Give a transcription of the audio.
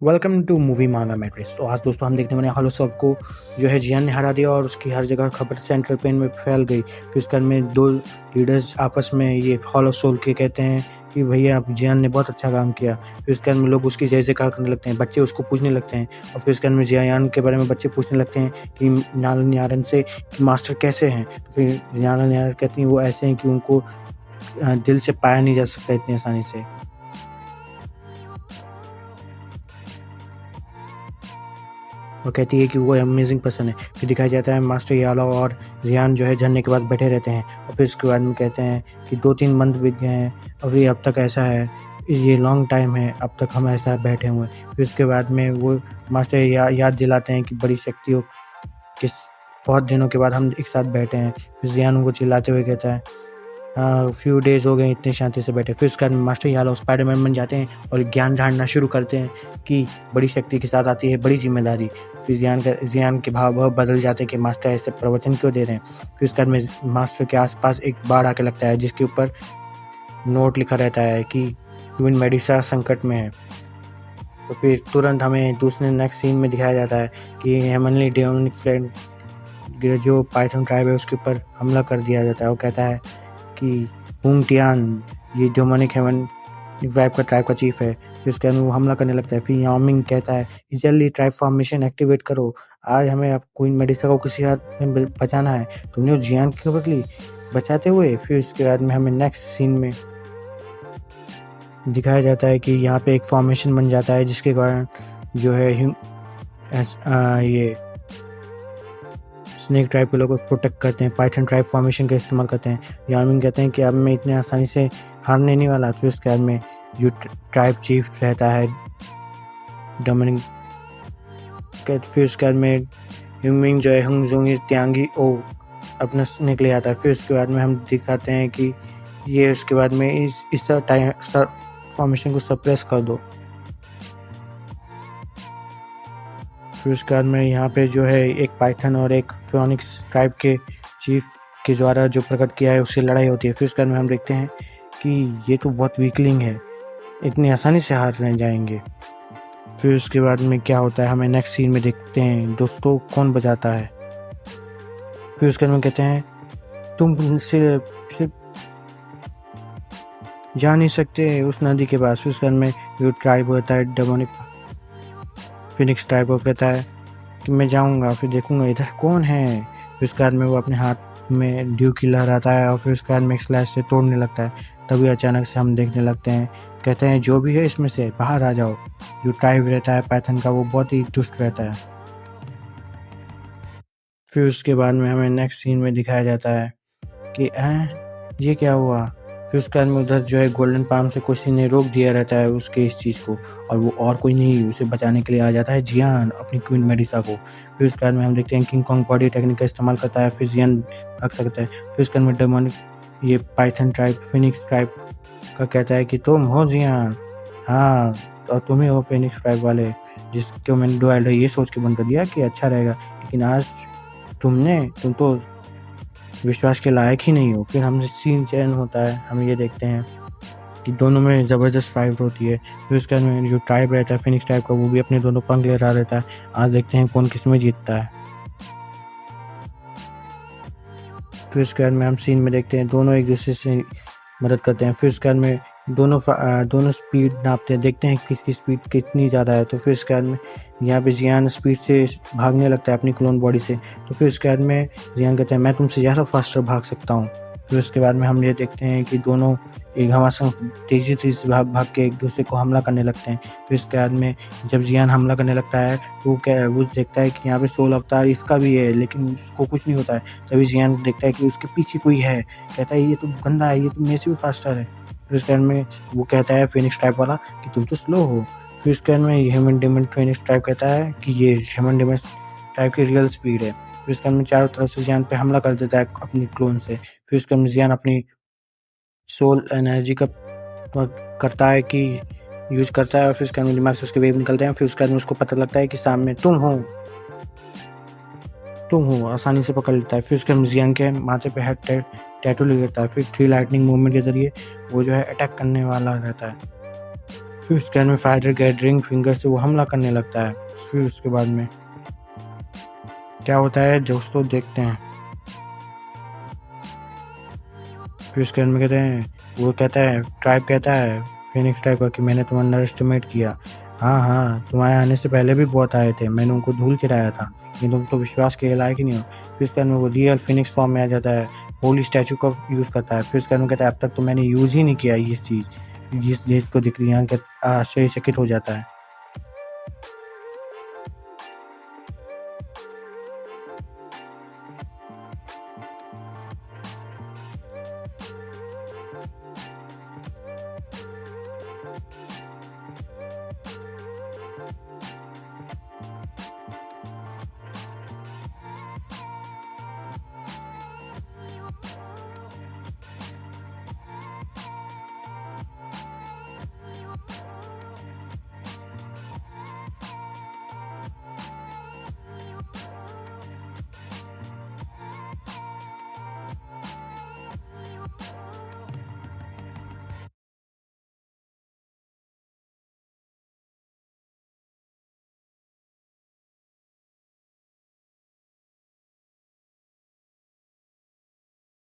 Welcome two movie मांगा matrix. तो आज दोस्तों हम देखने वाले हैं हॉलोसॉफ्ट को जो है जियान ने हरा दिया और उसकी हर जगह खबर सेंट्रल पेन में फैल गई। फिर उसके बाद में दो लीडर्स आपस में ये हॉलोसोल के कहते हैं कि भैया जियान ने बहुत अच्छा काम किया। फिर उसके बाद में लोग उसकी जय जयकार करने लगते हैं, बच्चे उसको पूछने लगते हैं और फिर उसके बाद में जियान के बारे में बच्चे पूछने लगते हैं कि नारायण से कि मास्टर कैसे हैं। तो फिर नारायण कहती हैं वो ऐसे हैं कि उनको दिल से पाया नहीं जा सकता इतनी आसानी से। और कहती है कि वो अमेजिंग पर्सन है। फिर दिखाया जाता है मास्टर यालो और जियान जो है झरने के पास बैठे रहते हैं और फिर उसके बाद में कहते हैं कि 2-3 मंथ बीत गए हैं और ये अब तक ऐसा है, ये लॉन्ग टाइम है, अब तक हम ऐसा बैठे हुए हैं। फिर उसके बाद में वो मास्टर याद दिलाते हैं कि बड़ी शक्तियों किस बहुत दिनों के बाद हम एक साथ बैठे हैं। फिर जियान उनको चिल्लाते हुए कहता है फ्यू डेज हो गए इतनी शांति से बैठे। फिर उसके बाद मास्टर यालो स्पाइडरमैन बन जाते हैं और ज्ञान झाड़ना शुरू करते हैं कि बड़ी शक्ति के साथ आती है बड़ी जिम्मेदारी। फिर जियान के भाव बदल जाते हैं कि मास्टर ऐसे प्रवचन क्यों दे रहे हैं। फिर उसके बाद में मास्टर के आसपास एक बाढ़ आके लगता है जिसके ऊपर नोट लिखा रहता है कि क्वीन मेडिसा संकट में है। तो फिर तुरंत हमें दूसरे नेक्स्ट सीन में दिखाया जाता है कि हेमनली डेमोनिक फ्रेंड जो पाइथन ट्राइब है उसके ऊपर हमला कर दिया जाता है। वो कहता है कि हुंग टियान ये डेमोनिक हेवन ट्राइब का चीफ है। फिर उसके बाद वो हमला करने लगता है। फिर याओमिंग कहता है जल्दी ट्राइब फॉर्मेशन एक्टिवेट करो, आज हमें अब क्वीन मेडिसा को किसी हाथ में बचाना है। तुमने उस जियान की खबर ली बचाते हुए। फिर उसके बाद में हमें नेक्स्ट सीन में दिखाया जाता है कि यहाँ पे एक फॉर्मेशन बन जाता है जिसके कारण जो है ये स्नेक ट्राइब के लोगों को प्रोटेक्ट करते हैं, पाइथन ट्राइब फॉर्मेशन का इस्तेमाल करते हैं। यामिंग कहते हैं कि अब मैं इतने आसानी से हारने नहीं वाला। फिर उसके बाद में जो ट्राइब चीफ रहता है डोमिनिक, फिर उसके बाद में ह्यूमिंग जो है हुंगजुंग त्यांगी ओ अपना स्नेक ले आता है। फिर उसके बाद में हम दिखाते हैं कि ये उसके बाद में इस फॉर्मेशन को सप्रेस कर दो। फिर उसके बाद में यहाँ पे जो है एक पाइथन और एक फियोनिक्स ट्राइब के चीफ के द्वारा जो प्रकट किया है उससे लड़ाई होती है। फिर उसके बाद में हम देखते हैं कि ये तो बहुत वीकलिंग है, इतनी आसानी से हार नहीं जाएंगे। फिर उसके बाद में क्या होता है हमें नेक्स्ट सीन में देखते हैं दोस्तों कौन बचाता है। फिर उसके बाद में कहते हैं तुम सिर्फ जा नहीं सकते उस नदी के पास। फिर उसके बाद में जो ट्राइब होता है डेमोनिक फिनिक्स ट्राइब को कहता है कि मैं जाऊंगा फिर देखूंगा इधर कौन है। फिर उसके बाद में वो अपने हाथ में ड्यू की लहराता है और फिर उसके बाद में एक स्लैश से तोड़ने लगता है। तभी अचानक से हम देखने लगते हैं, कहते हैं जो भी है इसमें से बाहर आ जाओ। जो ट्राइब रहता है पाइथन का वो बहुत ही दुष्ट रहता है। फिर उसके बाद में हमें नेक्स्ट सीन में दिखाया जाता है कि ये क्या हुआ। फिर उसके बाद में उधर जो है गोल्डन पाम से किसी ने रोक दिया रहता है उसके इस चीज़ को और वो और कोई नहीं उसे बचाने के लिए आ जाता है जियान अपनी क्वीन मेडिसा को। फिर उसके बाद में हम देखते हैं किंग कॉन्ग बॉडी टेक्निक का इस्तेमाल करता है, फिर जियान भाग सकता है। फिर उसके बाद में डेमोनिक ये पाइथन ट्राइब फिनिक्स ट्राइब का कहता है कि तुम हो जियान, हाँ और तुम ही हो फिनिक्स ट्राइब वाले जिसको मैंने डुएल ये सोच के बंद कर दिया कि अच्छा रहेगा, लेकिन आज तुम तो विश्वास के लायक ही नहीं हो। फिर हमसे सीन चयन होता है, हम ये देखते हैं कि दोनों में ज़बरदस्त फाइट होती है। फिर उसके बाद में जो ट्राइब रहता है फिनिक्स ट्राइब का वो भी अपने दोनों पंख ले रहा रहता है। आज देखते हैं कौन किस में जीतता है। फिर उसके बाद में हम सीन में देखते हैं दोनों एक दूसरे से मदद करते हैं। फिर उसके बाद में दोनों स्पीड नापते हैं, देखते हैं किसकी स्पीड कितनी ज़्यादा है। तो फिर उसके बाद में यहाँ पे जियान स्पीड से भागने लगता है अपनी क्लोन बॉडी से। तो फिर उसके बाद में जियान कहते हैं मैं तुमसे ज़्यादा फास्टर भाग सकता हूँ। फिर उसके बाद में हम ये देखते हैं कि दोनों एक हमारे तेज़ी से भाग के एक दूसरे को हमला करने लगते हैं। फिर उसके बाद में जब जियान हमला करने लगता है वो देखता है कि यहाँ पे सोल अवतार इसका भी है लेकिन उसको कुछ नहीं होता है। तभी जियान देखता है कि उसके पीछे कोई है, कहता है ये तो गंदा है, ये तो मेरे से भी फास्टर है। फिर उसके बाद में वो कहता है फिनिक्स ट्राइब वाला कि तुम तो स्लो हो। फिर उसके बाद में ह्यूमन डेमन फिनिक्स ट्राइब कहता है कि ये ह्यूमन डेमन ट्राइब की रियल स्पीड है। फिर उसके बाद में चारों तरफ से जियान पे हमला कर देता है अपनी क्लोन से। फिर उसके बाद में जियान अपनी सोल एनर्जी का करता है कि यूज़ करता है और फिर उसके बाद में दिमाग से उसके वेव निकलते हैं। फिर उसके बाद में उसको पता लगता है कि सामने तुम हो। तुम हो आसानी से पकड़ लेता है। फिर उसके बाद जियांग के माथे पे हेड टैटू लिख देता है। फिर 3 लाइटनिंग मूवमेंट के ज़रिए वो जो है अटैक करने वाला रहता है। फिर उसके बाद में फाइटर गैदरिंग फिंगर से वो हमला करने लगता है। फिर उसके बाद में क्या होता है दोस्तों देखते हैं। फिर उसके बाद में कहते हैं, वो कहता है, ट्राइब कहता है फिनिक्स ट्राइब का कि मैंने तुम्हें अंडर एस्टिमेट किया। हाँ, तुम्हारे आने से पहले भी बहुत आए थे, मैंने उनको धूल चटाया था, लेकिन तुम तो विश्वास के लायक ही नहीं हो। फिर उसके बाद में वो रियल फिनिक्स फॉर्म में आ जाता है, होली स्टैचू का यूज़ करता है। फिर उसके बाद में कहता है अब तक तो मैंने यूज़ ही नहीं किया ये चीज़। जिस चीज़ को दिख रही है आश्चर्यचकित हो जाता है।